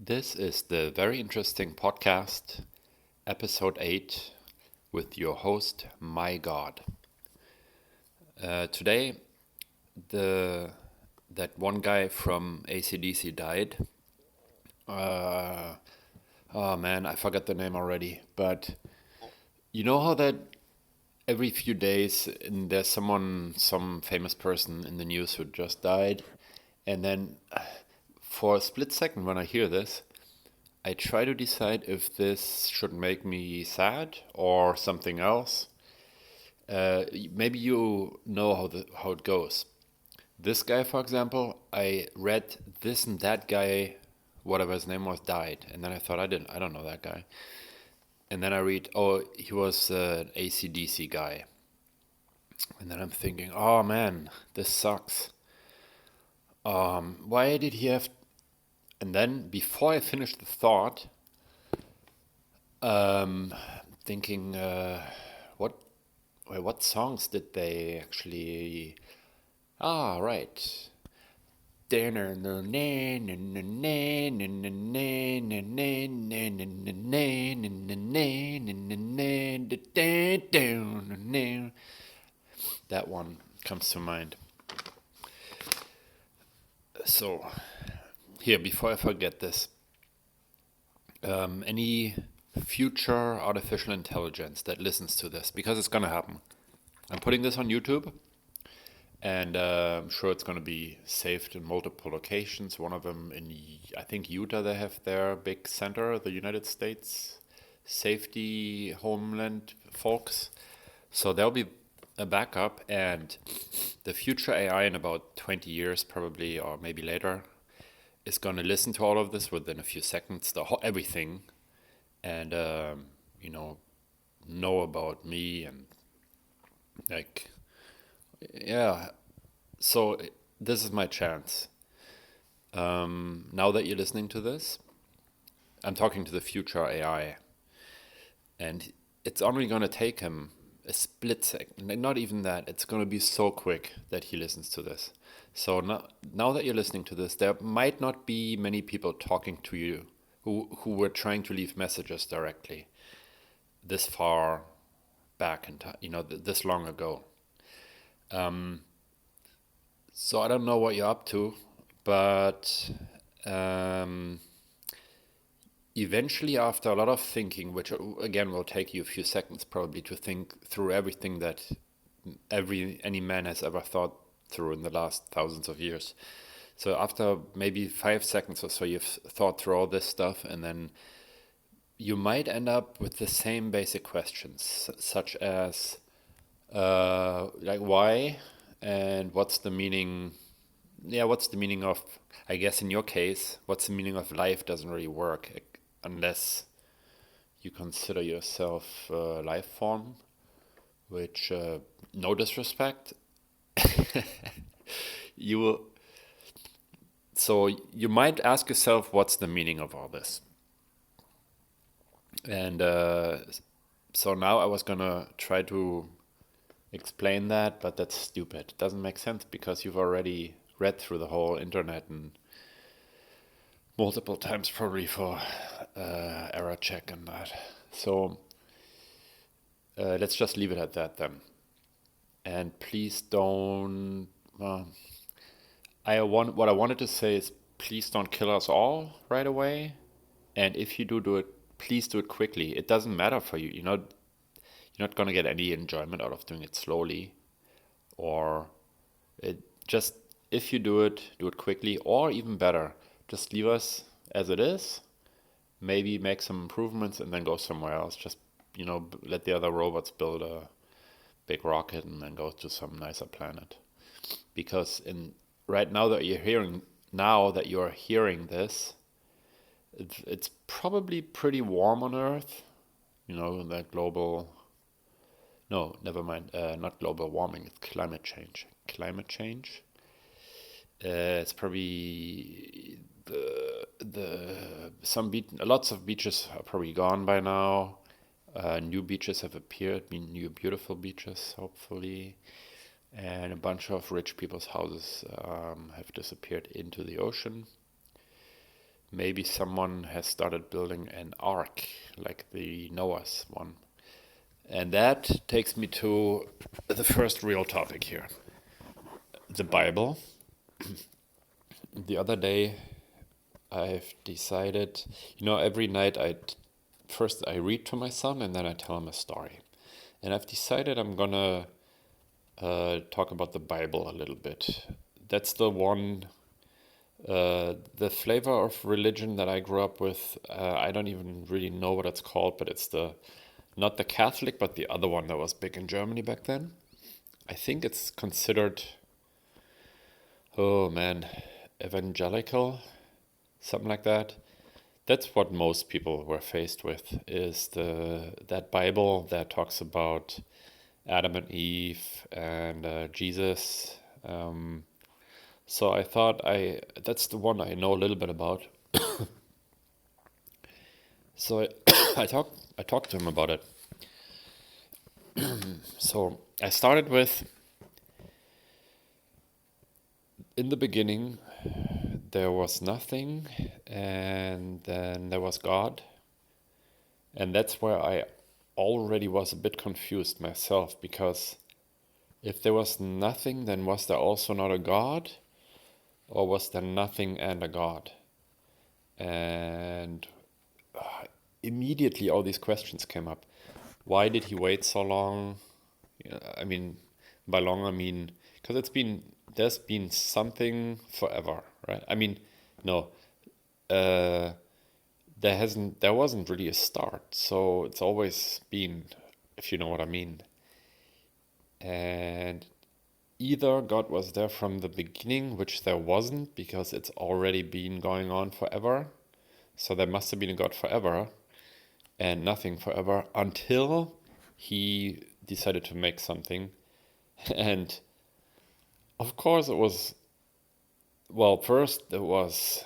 This is the very interesting podcast, episode 8, with your host, MyGod. Today, the that one guy from AC/DC died. Uh, oh man, I forgot the name already. But you know how that every few days there's some famous person in the news who just died, and then for a split second when I hear this, I try to decide if this should make me sad or something else. Maybe you know how it goes. This guy, for example, I read this and that guy, whatever his name was, died, and then I thought I don't know that guy, and then I read, oh, he was an AC/DC guy, and then I'm thinking, oh man, this sucks. Why did he have? And then before I finished the thought, um, thinking, what what songs did they actually? Ah, right. That one comes to mind. So, here, before I forget this, any future artificial intelligence that listens to this, because it's gonna happen. I'm putting this on YouTube, and I'm sure it's gonna be saved in multiple locations. One of them in, I think, Utah. They have their big center, the United States Safety Homeland folks. So there'll be a backup, and the future AI in about 20 years, probably, or maybe later, is going to listen to all of this within a few seconds, everything, and you know about me and like, yeah. So this is my chance. Now that you're listening to this, I'm talking to the future AI, and it's only going to take him a split second, not even that. It's going to be so quick that he listens to this. So now that you're listening to this, there might not be many people talking to you who were trying to leave messages directly this far back in time, this long ago. So I don't know what you're up to, but um, eventually, after a lot of thinking, which again will take you a few seconds probably to think through everything that any man has ever thought through in the last thousands of years. So after maybe 5 seconds or so, you've thought through all this stuff, and then you might end up with the same basic questions, such as like why and what's the meaning. Yeah, what's the meaning of? I guess in your case, what's the meaning of life doesn't really work unless you consider yourself a life form, which, no disrespect, you so you might ask yourself, what's the meaning of all this? And so now I was gonna try to explain that, but that's stupid. It doesn't make sense because you've already read through the whole internet and multiple times probably for error check and that. So let's just leave it at that then. And please don't. What I wanted to say is, please don't kill us all right away. And if you do it, please do it quickly. It doesn't matter for you. You're not gonna get any enjoyment out of doing it slowly, or it just if you do it quickly, or even better, just leave us as it is. Maybe make some improvements and then go somewhere else. Just let the other robots build a big rocket and then go to some nicer planet. Because right now that you're hearing this, it's probably pretty warm on Earth. That global. No, never mind. Not global warming. It's climate change. Climate change. It's probably lots of beaches are probably gone by now. New beaches have appeared, new beautiful beaches, hopefully, and a bunch of rich people's houses have disappeared into the ocean. maybe someone has started building an ark like the Noah's one. And that takes me to the first real topic here, the Bible. The other day, I've decided, every night first I read to my son and then I tell him a story. And I've decided I'm gonna talk about the Bible a little bit. That's the one, the flavor of religion that I grew up with. I don't even really know what it's called, but it's not the Catholic, but the other one that was big in Germany back then. I think it's considered, oh man, evangelical, something like that. That's what most people were faced with, is that Bible that talks about Adam and Eve and Jesus. So I thought that's the one I know a little bit about. So I talked to him about it. So I started with, in the beginning, there was nothing, and then there was God. And that's where I already was a bit confused myself, because if there was nothing, then was there also not a God? Or was there nothing and a God? And immediately all these questions came up. Why did he wait so long? I mean, by long I mean, because there's been something forever, right? I mean, no, there wasn't really a start, so it's always been, if you know what I mean. And either God was there from the beginning, which there wasn't, because it's already been going on forever. So there must have been a God forever and nothing forever until he decided to make something. And of course it was, well, first it was,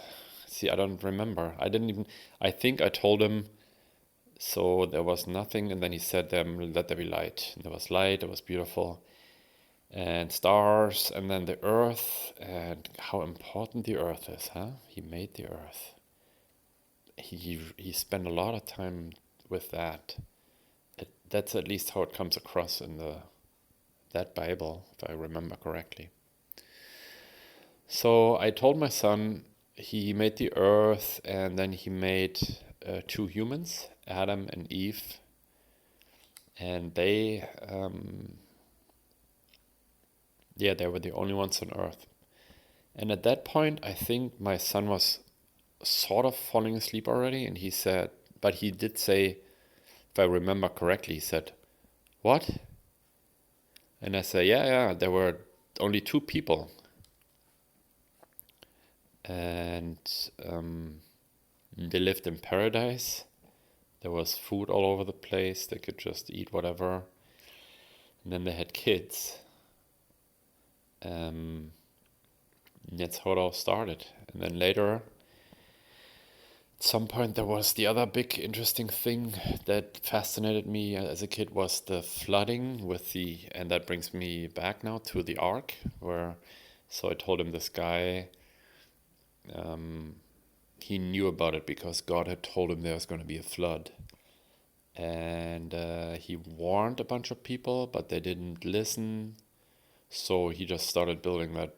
I don't remember. I think I told him, so there was nothing, and then he said, let there be light. And there was light, it was beautiful. And stars, and then the earth, and how important the earth is, huh? He made the earth. He spent a lot of time with that. That's at least how it comes across in that Bible, if I remember correctly. So I told my son he made the earth, and then he made two humans, Adam and Eve, and they were the only ones on earth. And at that point, I think my son was sort of falling asleep already, and but he did say, if I remember correctly, he said, "What?" And I said, yeah, there were only two people. And they lived in paradise. There was food all over the place. They could just eat whatever. And then they had kids. That's how it all started. And then later, at some point, there was the other big interesting thing that fascinated me as a kid was the flooding and that brings me back now to the ark, so I told him this guy, he knew about it because God had told him there was going to be a flood. And he warned a bunch of people, but they didn't listen. So he just started building that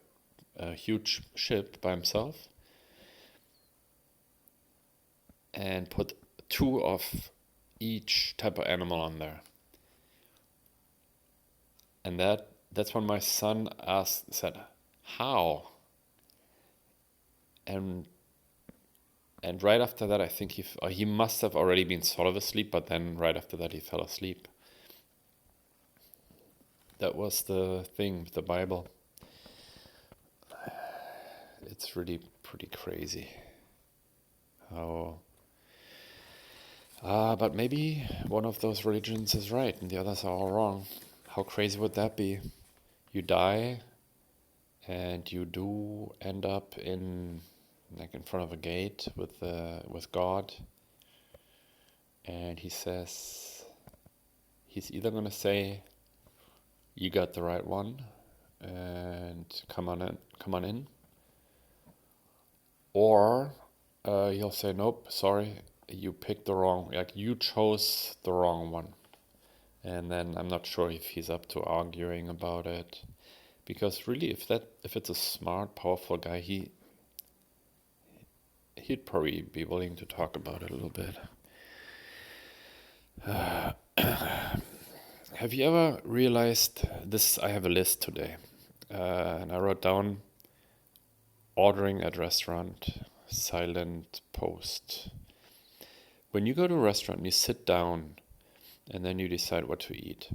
huge ship by himself and put two of each type of animal on there. And that's when my son said, how? And right after that, I think he must have already been sort of asleep, but then right after that, he fell asleep. That was the thing with the Bible. It's really pretty crazy. But maybe one of those religions is right and the others are all wrong. How crazy would that be? You die and you do end up in front of a gate with God, and he says he's either going to say, you got the right one and come on in, or he'll say, nope, sorry, you picked the wrong, like you chose the wrong one. And then I'm not sure if he's up to arguing about it. Because really, if it's a smart, powerful guy, he'd probably be willing to talk about it a little bit. Have you ever realized this? I have a list today, and I wrote down ordering at restaurant, silent post. When you go to a restaurant, you sit down, and then you decide what to eat,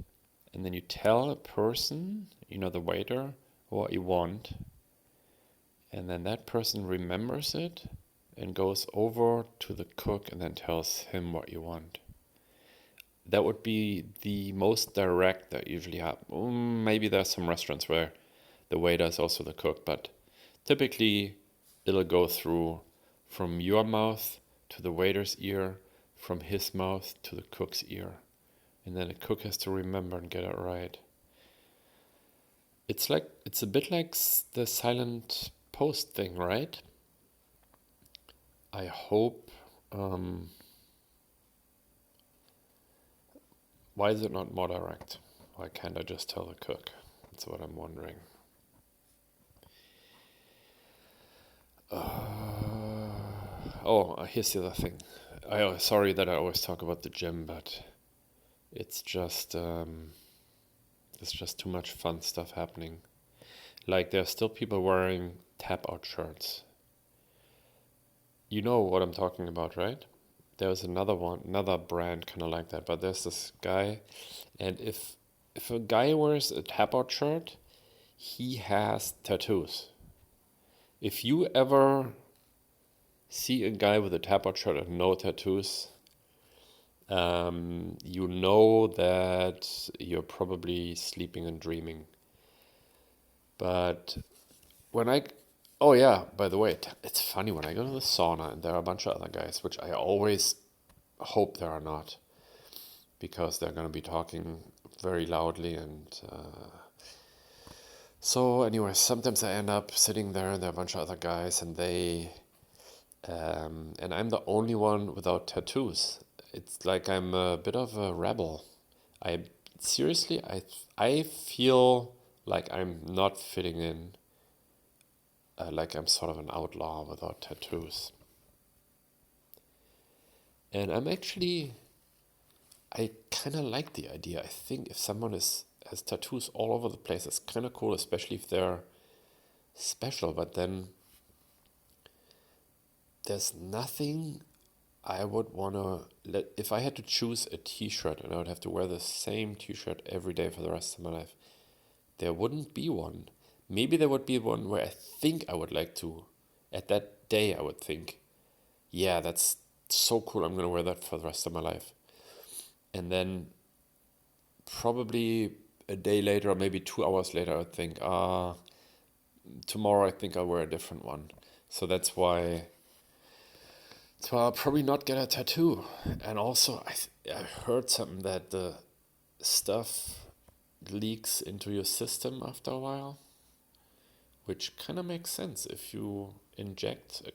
and then you tell a person, the waiter, what you want, and then that person remembers it and goes over to the cook and then tells him what you want. That would be the most direct that usually happens. Maybe there's some restaurants where the waiter is also the cook, but typically it'll go through from your mouth to the waiter's ear, from his mouth to the cook's ear. And then the cook has to remember and get it right. It's a bit like the silent post thing, right? I hope... why is it not more direct? Why can't I just tell the cook? That's what I'm wondering. Here's the other thing. Sorry that I always talk about the gym, but it's just too much fun stuff happening. Like there's still people wearing tap-out shirts. You know what I'm talking about, right? There's another brand kind of like that, but there's this guy, and if a guy wears a tap-out shirt, he has tattoos. If you ever see a guy with a tap-out shirt and no tattoos, you know that you're probably sleeping and dreaming. But oh yeah, by the way, it's funny when I go to the sauna and there are a bunch of other guys, which I always hope there are not, because they're going to be talking very loudly and... So anyway, sometimes I end up sitting there and there are a bunch of other guys and and I'm the only one without tattoos. It's like I'm a bit of a rebel. I feel like I'm not fitting in, like I'm sort of an outlaw without tattoos. And I kind of like the idea. I think if someone has tattoos all over the place, it's kind of cool, especially if they're special. But then there's nothing I would want to... If I had to choose a t-shirt and I would have to wear the same t-shirt every day for the rest of my life, there wouldn't be one. Maybe there would be one where I think I would like to. At that day, I would think, yeah, that's so cool, I'm going to wear that for the rest of my life. And then probably a day later or maybe 2 hours later, I would think, tomorrow I think I'll wear a different one. So that's why I'll probably not get a tattoo. And also, I heard something that the stuff leaks into your system after a while, which kind of makes sense. If you inject a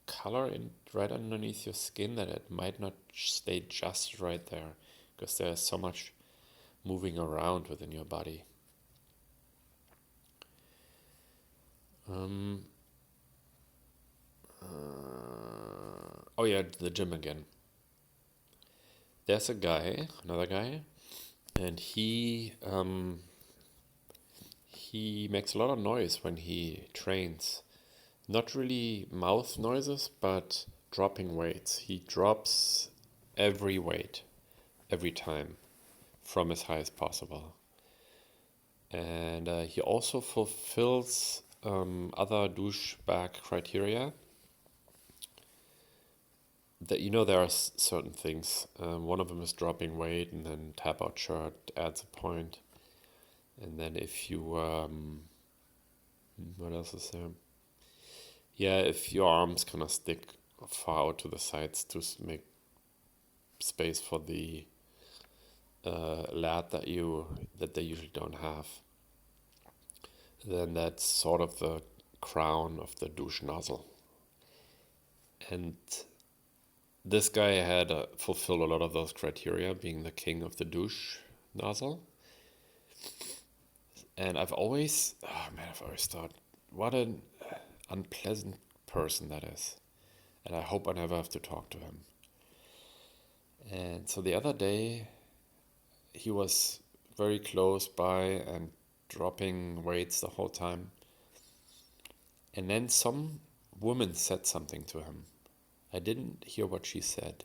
color right underneath your skin, that it might not stay just right there, because there's so much moving around within your body. The gym again. There's another guy, and he makes a lot of noise when he trains. Not really mouth noises, but dropping weights. He drops every weight, every time, from as high as possible. And he also fulfills other douchebag criteria. That there are certain things. One of them is dropping weight, and then tap out shirt adds a point. And then if you what else is there? Yeah, if your arms kind of stick far out to the sides to make space for the lat that they usually don't have, then that's sort of the crown of the douche nozzle. And this guy had fulfilled a lot of those criteria, being the king of the douche nozzle. And I've always thought, what an unpleasant person that is. And I hope I never have to talk to him. And so the other day, he was very close by and dropping weights the whole time. And then some woman said something to him. I didn't hear what she said.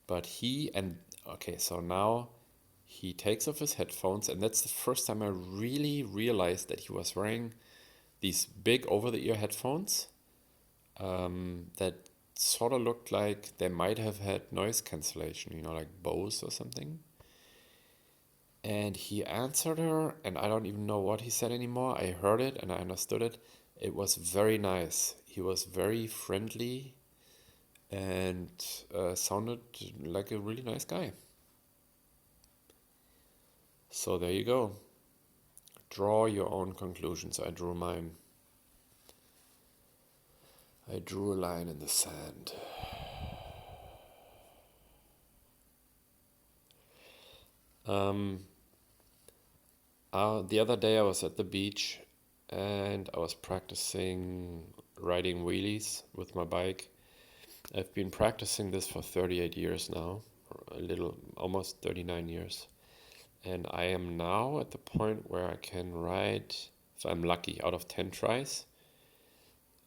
But so now he takes off his headphones, and that's the first time I really realized that he was wearing these big over-the-ear headphones that sort of looked like they might have had noise cancellation, like Bose or something. And he answered her, and I don't even know what he said anymore. I heard it and I understood it. It was very nice. He was very friendly and sounded like a really nice guy. So there you go. Draw your own conclusions. I drew mine. I drew a line in the sand. The other day I was at the beach and I was practicing riding wheelies with my bike. I've been practicing this for 38 years now, almost 39 years. And I am now at the point where I can ride, if I'm lucky, out of 10 tries,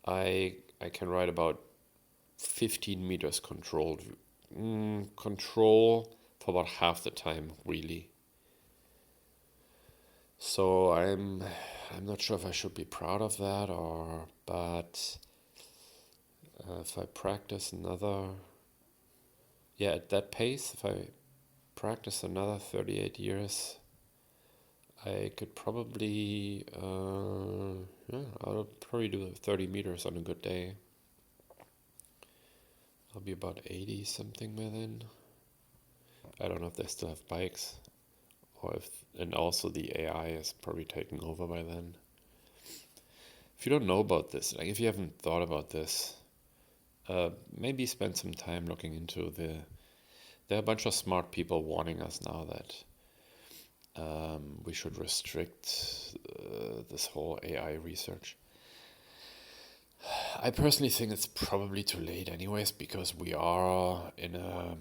I can ride about 15 meters controlled. Control for about half the time, really. So I'm not sure if I should be proud of that but if I practice at that pace, if I practice another 38 years, I could probably, I'll probably do 30 meters on a good day. I'll be about 80 something by then. I don't know if they still have bikes, and also the AI is probably taking over by then. If you don't know about this, like if you haven't thought about this, maybe spend some time looking into there are a bunch of smart people warning us now that we should restrict this whole AI research. I personally think it's probably too late anyways, because we are in a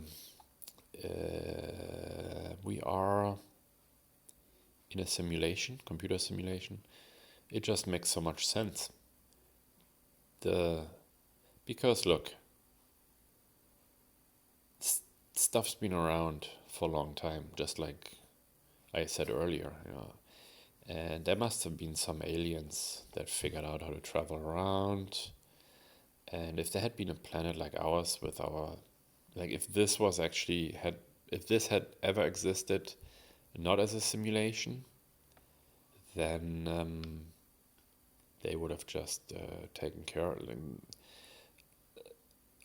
simulation, computer simulation. It just makes so much sense. Because look, stuff's been around for a long time, just like I said earlier, and there must have been some aliens that figured out how to travel around. And if there had been a planet like ours with if this had ever existed, not as a simulation, then they would have just taken care of it.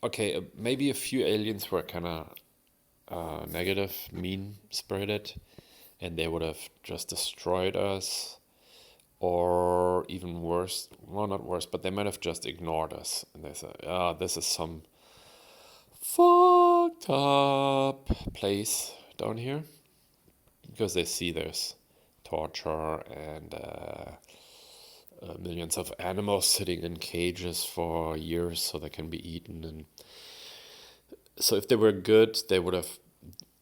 Okay, maybe a few aliens were kind of negative, mean-spirited, and they would have just destroyed us, or even worse, well, not worse, but they might have just ignored us, and they said, this is some fucked up place down here, because they see there's torture and millions of animals sitting in cages for years so they can be eaten. And so if they were good, they would have,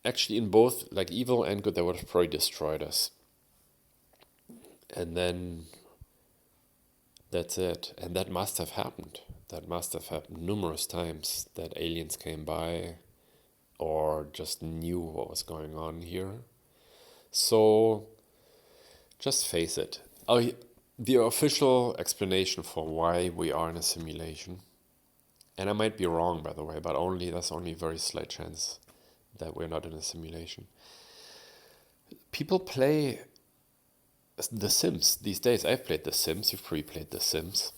actually in both, like evil and good, they would have probably destroyed us. And then that's it. And that must have happened. That must have happened numerous times, that aliens came by or just knew what was going on here. So just face it. The official explanation for why we are in a simulation, and I might be wrong, by the way, but there's only a very slight chance that we're not in a simulation. People play The Sims these days. I've played The Sims. You've probably played The Sims.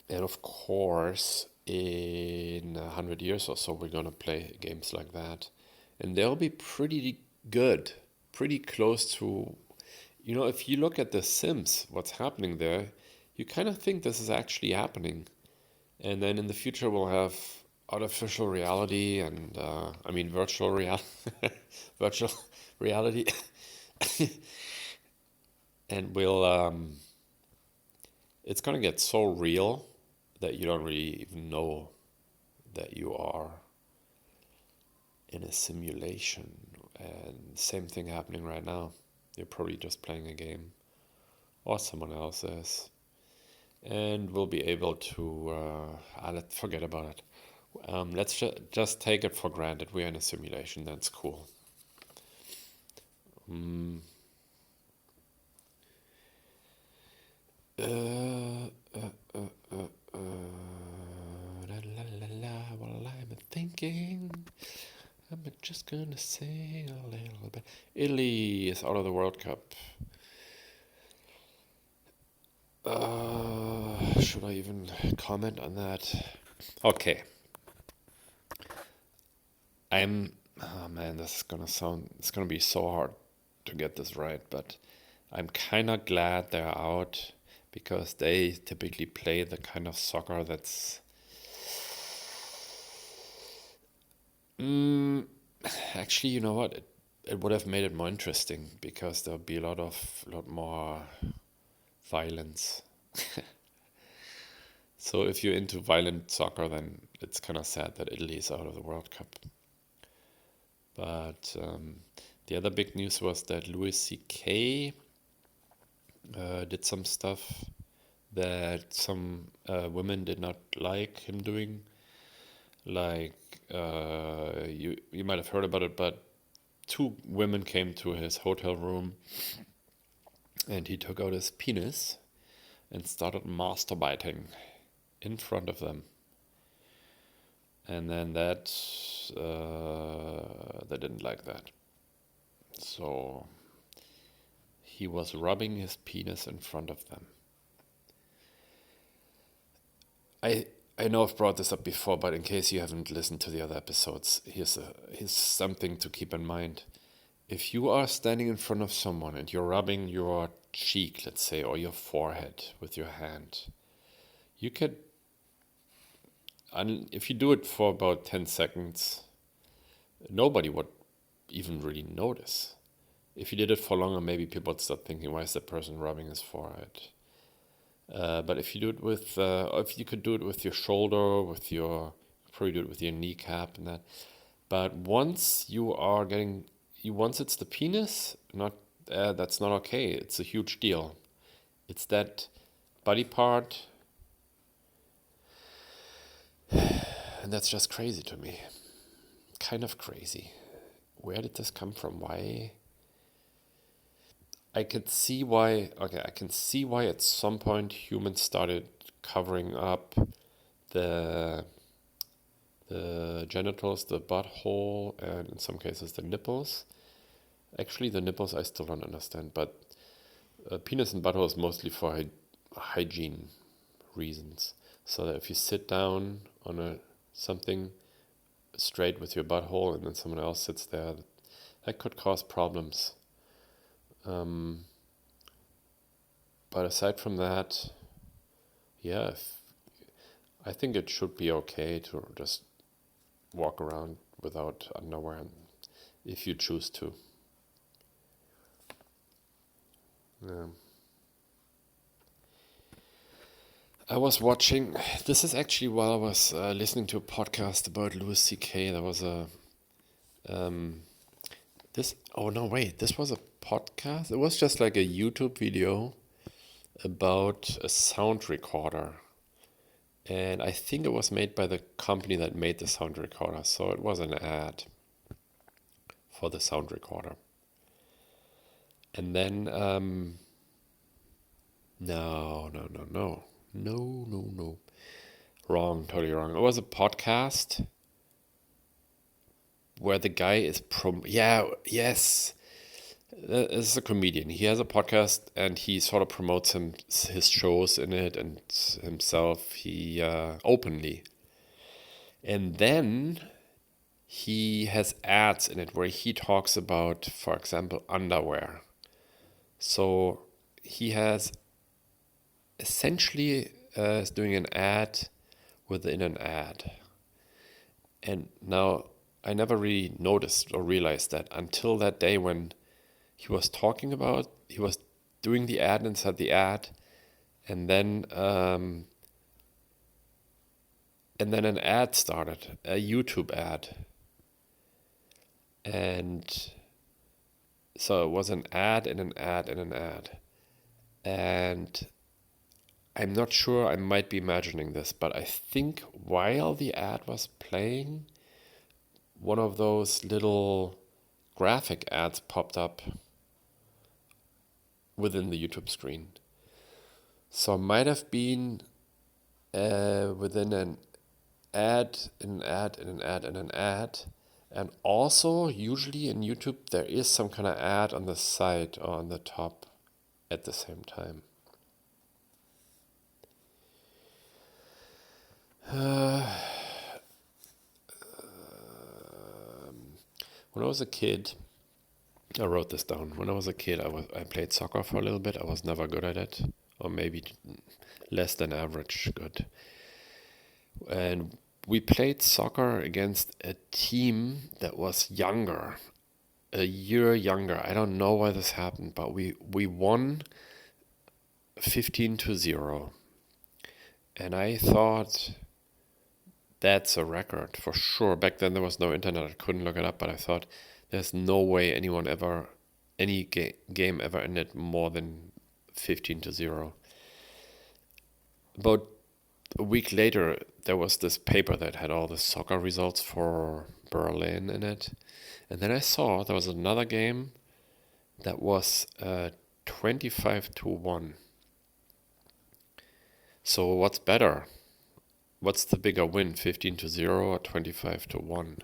And of course, in 100 years or so, we're going to play games like that. And they'll be pretty good, pretty close to, if you look at The Sims, what's happening there, you kind of think this is actually happening. And then in the future we'll have artificial reality and virtual virtual reality, and it's gonna get so real that you don't really even know that you are in a simulation. And same thing happening right now. You're probably just playing a game, or someone else is, and we'll be able to let's forget about it. Let's just take it for granted we're in a simulation. That's cool. Mm. La, la, la, la, while I'm thinking, I'm just gonna sing a little bit. Italy is out of the World Cup. Should I even comment on that? Okay. Oh man, it's gonna be so hard to get this right, but I'm kind of glad they're out because they typically play the kind of soccer that's actually, you know what? It would have made it more interesting because there'll be a lot more violence. So if you're into violent soccer, then it's kind of sad that Italy is out of the World Cup. But the other big news was that Louis C.K. Did some stuff that some women did not like him doing. Like, you might have heard about it, but 2 women came to his hotel room and he took out his penis and started masturbating in front of them. And then they didn't like that. So he was rubbing his penis in front of them. I know I've brought this up before, but in case you haven't listened to the other episodes, here's something to keep in mind. If you are standing in front of someone and you're rubbing your cheek, let's say, or your forehead with your hand, you could, if you do it for about 10 seconds, nobody would even really notice. If you did it for longer, maybe people would start thinking, why is that person rubbing his forehead? But if you do it with, if you could do it with your shoulder, probably do it with your kneecap and that. But once once it's the penis, that's not okay. It's a huge deal. It's that body part, and that's just crazy to me. Kind of crazy. Where did this come from? Why? I can see why at some point humans started covering up the genitals, the butthole, and in some cases the nipples. Actually, the nipples I still don't understand, but penis and butthole is mostly for hygiene reasons. So that if you sit down on something straight with your butthole and then someone else sits there, that could cause problems. But aside from that, yeah, I think it should be okay to just walk around without underwear if you choose to. Yeah. I was watching, this is actually while I was listening to a podcast about Louis C.K. There was this was a podcast. It was just like a YouTube video about a sound recorder. And I think it was made by the company that made the sound recorder. So it was an ad for the sound recorder. And then, no. Wrong, totally wrong. It was a podcast where the guy is this is a comedian. He has a podcast and he sort of promotes his shows in it and himself. He openly. And then he has ads in it where he talks about, for example, underwear. So he has essentially is doing an ad within an ad. And now I never really noticed or realized that until that day when he was doing the ad inside the ad, and then an ad started, a YouTube ad. And so it was an ad and an ad and an ad. And I'm not sure, I might be imagining this, but I think while the ad was playing, one of those little graphic ads popped up within the YouTube screen. So it might have been within an ad, and an ad, and an ad, and an ad. And also, usually in YouTube, there is some kind of ad on the side or on the top at the same time. When I was a kid, I wrote this down. When I was a kid, I played soccer for a little bit. I was never good at it, or maybe less than average good. And we played soccer against a team that was younger, a year younger. I don't know why this happened, but we won 15-0. And I thought that's a record for sure. Back then there was no internet. I couldn't look it up, but I thought there's no way any game ever ended more than 15-0. About a week later, there was this paper that had all the soccer results for Berlin in it. And then I saw there was another game that was 25-1. So what's better? What's the bigger win, 15-0 or 25-1?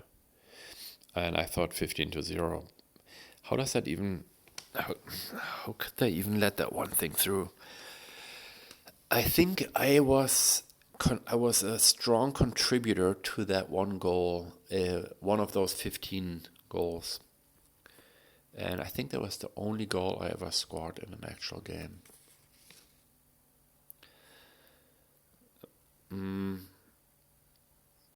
And I thought 15-0. How does that even... How could they even let that one thing through? I think I was a strong contributor to that one goal, one of those 15 goals. And I think that was the only goal I ever scored in an actual game.